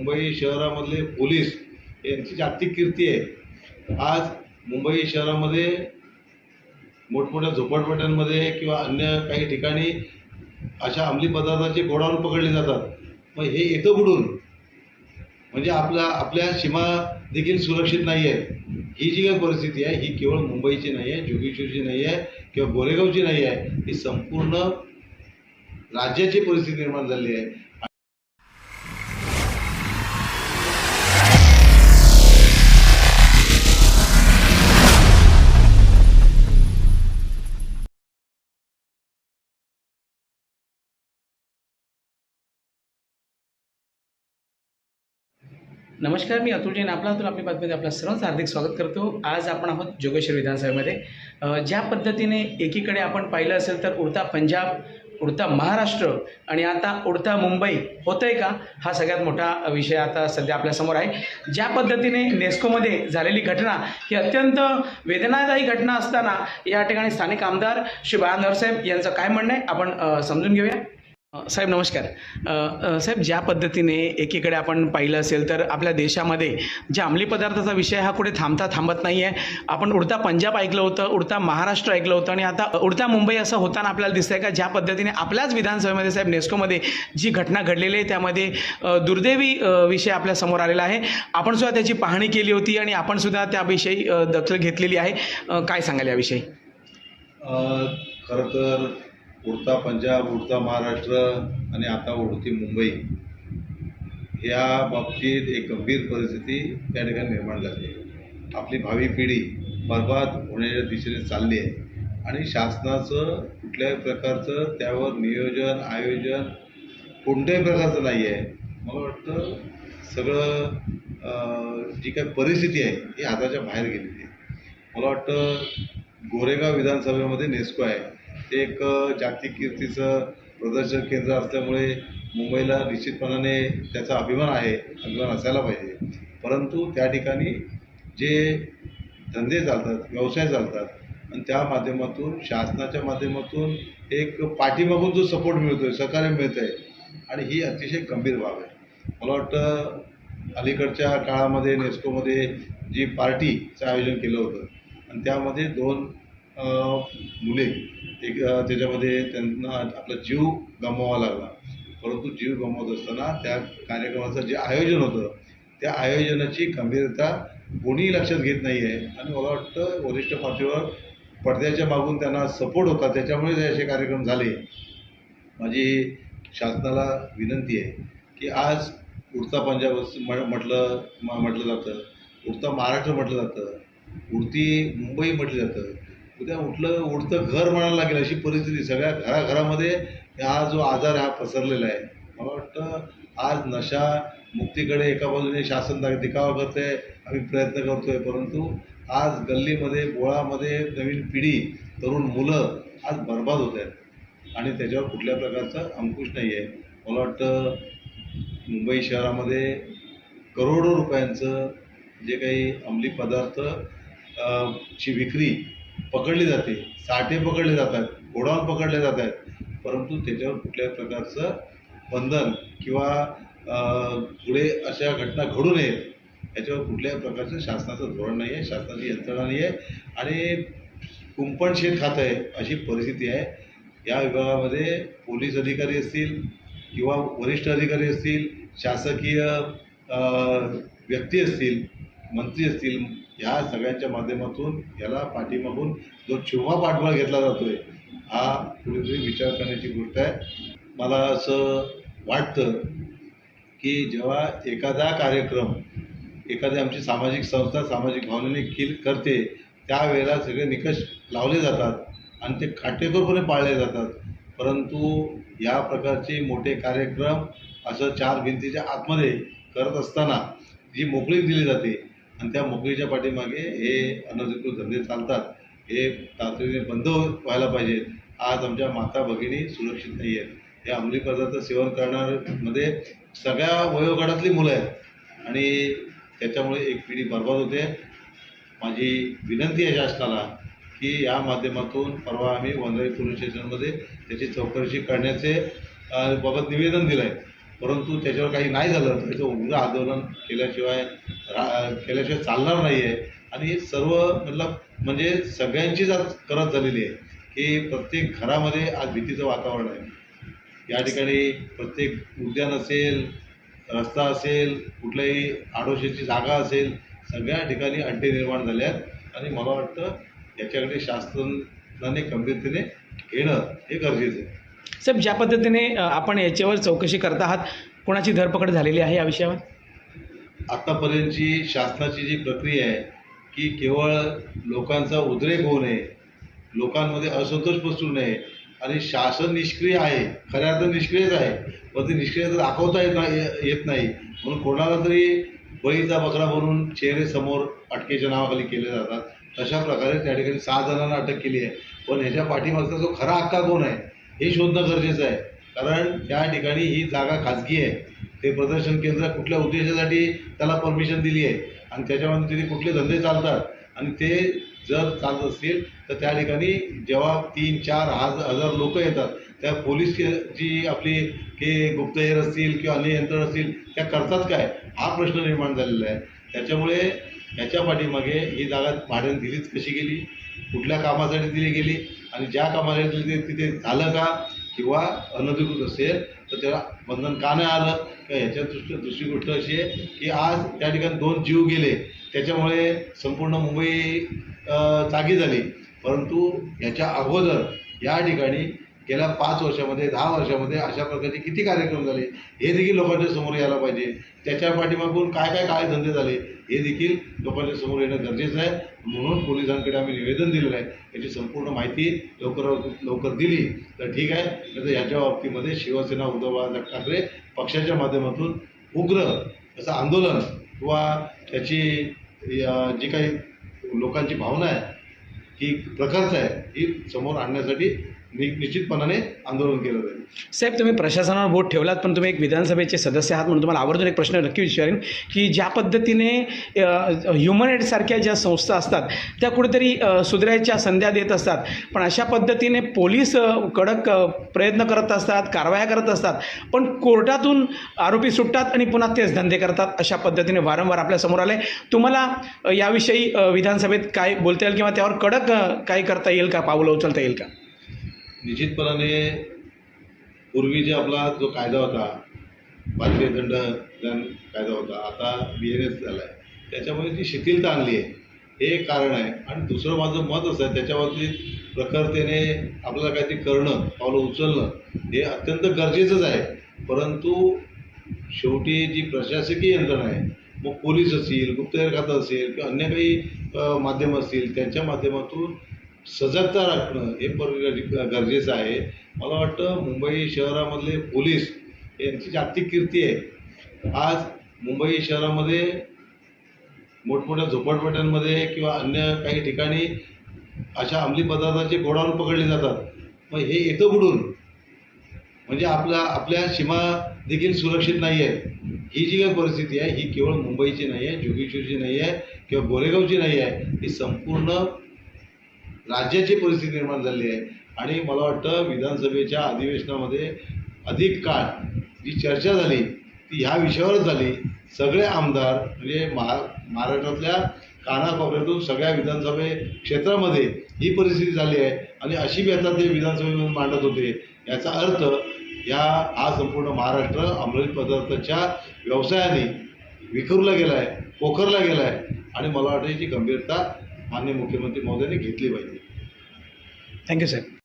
मुंबई शहरामधले पोलीस यांची जागतिक कीर्ती आहे। आज मुंबई शहरामध्ये मोठमोठ्या झोपडपट्ट्यांमध्ये किंवा अन्य काही ठिकाणी अशा अंमली पदार्थाचे गोडाऊन पकडले जातात। मग हे येतं कुठून? म्हणजे आपल्या सीमा देखील सुरक्षित नाही आहे। ही जी काही परिस्थिती आहे ही केवळ मुंबईची नाही आहे, जोगेश्वरीची नाही आहे किंवा गोरेगावची नाही आहे, ही संपूर्ण राज्याची परिस्थिती निर्माण झाली आहे। नमस्कार, मी अतुल जैन आपला आपल्या बातमीमध्ये आपलं सर्वांचं हार्दिक स्वागत करतो। आज आपण आहोत जोगेश्वरी विधानसभेमध्ये। ज्या पद्धतीने एकीकडे आपण पाहिलं असेल तर उडता पंजाब, उडता महाराष्ट्र आणि आता उडता मुंबई होतंय का, हा सगळ्यात मोठा विषय आता सध्या आपल्यासमोर आहे। ज्या पद्धतीने नेस्कोमध्ये झालेली घटना ही अत्यंत वेदनादायी घटना असताना या ठिकाणी स्थानिक आमदार श्री बाळा नरसाहेब यांचं काय म्हणणं आहे आपण समजून घेऊया। साहेब नमस्कार। साहेब, ज्या पद्धतीने एकीकडे आपण पाहिलं असेल तर आपल्या देशामध्ये ज्या अंमली पदार्थाचा विषय हा कुठे थांबत नाही आहे। आपण उडता पंजाब ऐकलं होतं, उडता महाराष्ट्र ऐकलं होतं आणि आता उडता मुंबई असं होताना आपल्याला दिसतंय का ज्या पद्धतीने आपल्याच विधानसभेमध्ये साहेब नेस्कोमध्ये जी घटना घडलेली आहे त्यामध्ये दुर्दैवी विषय आपल्यासमोर आलेला आहे। आपण सुद्धा त्याची पाहणी केली होती आणि आपण सुद्धा त्याविषयी दखल घेतलेली आहे। काय सांगाल याविषयी? खरं तर उडता पंजाब, उडता महाराष्ट्र आणि आता उडती मुंबई या बाबतीत एक गंभीर परिस्थिती त्या ठिकाणी निर्माण झाली आहे। आपली भावी पिढी बर्बाद होण्याच्या दिशेने चालली आहे आणि शासनाचं कुठल्याही प्रकारचं त्यावर नियोजन आयोजन कोणत्याही प्रकारचं नाही आहे। मला वाटतं सगळं जी काही परिस्थिती आहे ही हाताच्या बाहेर गेलेली आहे। मला वाटतं गोरेगाव विधानसभेमध्ये नेस्को आहे, ते एक जागतिक कीर्तीचं प्रदर्शन केंद्र असल्यामुळे मुंबईला निश्चितपणाने त्याचा अभिमान आहे, अभिमान असायला पाहिजे। परंतु त्या ठिकाणी जे धंदे चालतात, व्यवसाय चालतात आणि त्या माध्यमातून शासनाच्या माध्यमातून एक पाठीमागून जो सपोर्ट मिळतो आहे, सहकार्य मिळतं आहे आणि ही अतिशय गंभीर बाब आहे। मला वाटतं अलीकडच्या काळामध्ये नेस्कोमध्ये जी पार्टीचं आयोजन केलं होतं आणि त्यामध्ये 2 मुले एक त्याच्यामध्ये त्यांना आपला जीव गमवावा लागला। परंतु जीव गमवत असताना त्या कार्यक्रमाचं जे आयोजन होतं त्या आयोजनाची गंभीरता कोणीही लक्षात घेत नाही आहे आणि मला वाटतं वरिष्ठ पातळीवर पडद्याच्या मागून त्यांना सपोर्ट होता, त्याच्यामुळे ते असे कार्यक्रम झाले। माझी शासनाला विनंती आहे की आज उडता पंजाब म्हटलं जातं, उडता महाराष्ट्र म्हटलं जातं, उडती मुंबई म्हटलं जातं, उद्या उडतं घर म्हणायला लागेल अशी परिस्थिती सगळ्या घराघरामध्ये हा जो आजार हा पसरलेला आहे। मला वाटतं आज नशा मुक्तीकडे एका बाजूने शासन दिखावा करते आहे, आम्ही प्रयत्न करतो आहे, परंतु आज गल्लीमध्ये बोळामध्ये नवीन पिढी तरुण मुलं आज बर्बाद होत आहेत आणि त्याच्यावर कुठल्या प्रकारचा अंकुश नाही आहे। मला वाटतं मुंबई शहरामध्ये करोडो रुपयांचं जे काही अंमली पदार्थ ची विक्री पकडली जाते, साठे पकडले जातात, गोडाऊन पकडले जात आहेत, परंतु त्याच्यावर कुठल्याही प्रकारचं बंधन किंवा पुढे अशा घटना घडू नयेत याच्यावर कुठल्याही प्रकारचं शासनाचं धोरण नाही आहे, शासनाची यंत्रणा नाही आहे आणि कुंपण शेत खात आहे अशी परिस्थिती आहे। या विभागामध्ये पोलीस अधिकारी असतील किंवा वरिष्ठ अधिकारी असतील, शासकीय व्यक्ती असतील, मंत्री असतील, ह्या सगळ्यांच्या माध्यमातून याला पाठीमागून जो चुमा पाठबळ घेतला जातोय हा कुठेतरी विचार करण्याची गोष्ट आहे। मला असं वाटतं की जेव्हा एखादा कार्यक्रम एखादी आमची सामाजिक संस्था सामाजिक भावनेने करते त्यावेळेला सगळे निकष लावले जातात आणि ते काटेकोरपणे पाळले जातात, परंतु या प्रकारचे मोठे कार्यक्रम असं 4 भिंतीच्या आतमध्ये करत असताना जी मोकळीक दिली जाते आणि त्या मोकळीच्या पाठीमागे हे अनधिकृत धंदे चालतात, हे तातडीने बंद व्हायला पाहिजेत। आज आमच्या माता भगिनी सुरक्षित नाही आहेत। या अंमली पदार्थ सेवन करणाऱ्यामध्ये सगळ्या वयोगटातली मुलं आहेत आणि त्याच्यामुळे एक पिढी बर्बाद होते। माझी विनंती आहे शासनाला की या माध्यमातून परवा आम्ही वनराई पोलीस स्टेशनमध्ये त्याची चौकशी करण्याचे बाबत निवेदन दिलं आहे परंतु त्याच्यावर काही नाही झालं त्याचं उग्र आंदोलन केल्याशिवाय चालणार नाही आहे. आणि हे सर्व म्हणजे सगळ्यांचीच आज करत झालेली आहे की प्रत्येक घरामध्ये आज भीतीचं वातावरण आहे. या ठिकाणी प्रत्येक उद्यान असेल, रस्ता असेल, कुठल्याही आडोशीची जागा असेल, सगळ्या ठिकाणी अड्डे निर्माण झाले आहेत. आणि मला वाटतं याच्याकडे शासनाने गंभीरतेने घेणं हे गरजेचं आहे. साहेब, ज्या पद्धतीने आपण याच्यावर चौकशी करत आहात, कोणाची धरपकड झालेली आहे या विषयावर? आत्तापर्यंतची शासनाची जी प्रक्रिया आहे की केवळ लोकांचा उद्रेक होऊ नये, लोकांमध्ये असंतोष पसरू नये आणि शासन निष्क्रिय आहे, खऱ्या अर्थाने निष्क्रियच आहे, पण ते निष्क्रियता दाखवता येत नाही म्हणून कोणाला तरी बळीचा बकरा बनवून चेहरे समोर अटकेच्या नावाखाली केले जातात. तशा प्रकारे त्या ठिकाणी 6 जणांना अटक केली आहे. पण ह्याच्या पाठीमागचा जो खरा हक्का कोण आहे हे शोधणं गरजेचं आहे. कारण त्या ठिकाणी ही जागा खाजगी आहे. ते प्रदर्शन केंद्र कुठल्या उद्देशासाठी त्याला परमिशन दिली आहे आणि त्याच्यामध्ये तिथे कुठले धंदे चालतात आणि ते जर चालत असतील तर त्या ठिकाणी जेव्हा 3-4 हजार लोक येतात त्या पोलीस जी आपली की गुप्तहेर असतील किंवा अन्य यंत्रणा असतील त्या करतात काय, हा प्रश्न निर्माण झालेला आहे. त्याच्यामुळे याच्या पाठीमागे ही जागा भाड्याने दिलीच कशी गेली, कुठल्या कामासाठी दिली गेली आणि ज्या कामासाठी दिली तिथे झालं का किंवा अनधिकृत असेल तर त्याला बंधन का नाही आलं का. ह्याच्या दुसरी गोष्ट अशी आहे की आज त्या ठिकाणी 2 जीव गेले, त्याच्यामुळे संपूर्ण मुंबई जागी झाली. परंतु याच्या अगोदर या ठिकाणी गेल्या 5 वर्षामध्ये 10 वर्षामध्ये अशा प्रकारचे किती कार्यक्रम झाले हे देखील लोकांच्या समोर यायला पाहिजे. त्याच्या पाठीमागून काय काय काळे धंदे झाले हे देखील लोकांच्या समोर येणं गरजेचं आहे. म्हणून पोलिसांकडे आम्ही निवेदन दिलेलं आहे. याची संपूर्ण माहिती लवकर दिली तर ठीक आहे, नाही तर याच्या बाबतीमध्ये शिवसेना उद्धव बाळासाहेब ठाकरे पक्षाच्या माध्यमातून उग्र असं आंदोलन किंवा त्याची जी काही लोकांची भावना आहे ही प्रखरता आहे ही समोर आणण्यासाठी निश्चितपणाने आंदोलन केलं जाईल. साहेब, तुम्ही प्रशासनावर बोट ठेवलात पण तुम्ही एक विधानसभेचे सदस्य आहात म्हणून तुम्हाला आवर्जून एक प्रश्न नक्की विचारेन की ज्या पद्धतीने ह्युमन राईट्ससारख्या ज्या संस्था असतात त्या कुठेतरी सुधारायच्या संध्या देत असतात, पण अशा पद्धतीने पोलीस कडक प्रयत्न करत असतात, कारवाया करत असतात, पण कोर्टातून आरोपी सुटतात आणि पुन्हा तेच धंदे करतात. अशा पद्धतीने वारंवार आपल्यासमोर आले. तुम्हाला याविषयी विधानसभेत काय बोलता येईल किंवा त्यावर कडक काय करता येईल का, पाऊलं उचलता येईल का? निश्चितपणाने पूर्वी जे आपला जो कायदा होता, भारतीय दंड कायदा होता, आता BNS झाला आहे, त्याच्यामध्ये ती शिथिलता आणली आहे हे एक कारण आहे. आणि दुसरं माझं मत असं आहे त्याच्याबाबतीत प्रखरतेने आपल्याला काहीतरी करणं, पावलं उचलणं हे अत्यंत गरजेचंच आहे. परंतु शेवटी जी प्रशासकीय यंत्रणा आहे, मग पोलीस असतील, गुप्तहेर खातं असेल किंवा अन्य काही माध्यमं असतील, त्यांच्या माध्यमातून सजगता राखणं हे गरजेचं आहे. मला वाटतं मुंबई शहरामधले पोलीस यांची जागतिक कीर्ती आहे. आज मुंबई शहरामध्ये मोठमोठ्या झोपडपट्ट्यांमध्ये किंवा अन्य काही ठिकाणी अशा अंमली पदार्थांचे गोडाऊन पकडले जातात. मग हे येतं बुडून म्हणजे आपल्या सीमा देखील सुरक्षित नाही आहेत. ही जी काही परिस्थिती आहे ही केवळ मुंबईची नाही आहे, जोगेश्वरीची नाही आहे किंवा गोरेगावची नाही आहे, ही संपूर्ण राज्याची परिस्थिती निर्माण झाली आहे. आणि मला वाटतं विधानसभेच्या अधिवेशनामध्ये अधिक काळ जी चर्चा झाली ती ह्या विषयावरच झाली. सगळे आमदार म्हणजे महाराष्ट्रातल्या कानाकोपऱ्यातून सगळ्या विधानसभे क्षेत्रामध्ये ही परिस्थिती झाली आहे आणि अशी व्यथा ते विधानसभेमध्ये मांडत होते. याचा अर्थ हा संपूर्ण महाराष्ट्र अंमली पदार्थाच्या व्यवसायाने विखुरला गेला आहे, पोखरला गेला आहे. आणि मला वाटतं याची गंभीरता माननीय मुख्यमंत्री महोदयांनी घेतली पाहिजे. थँक्यू साहेब.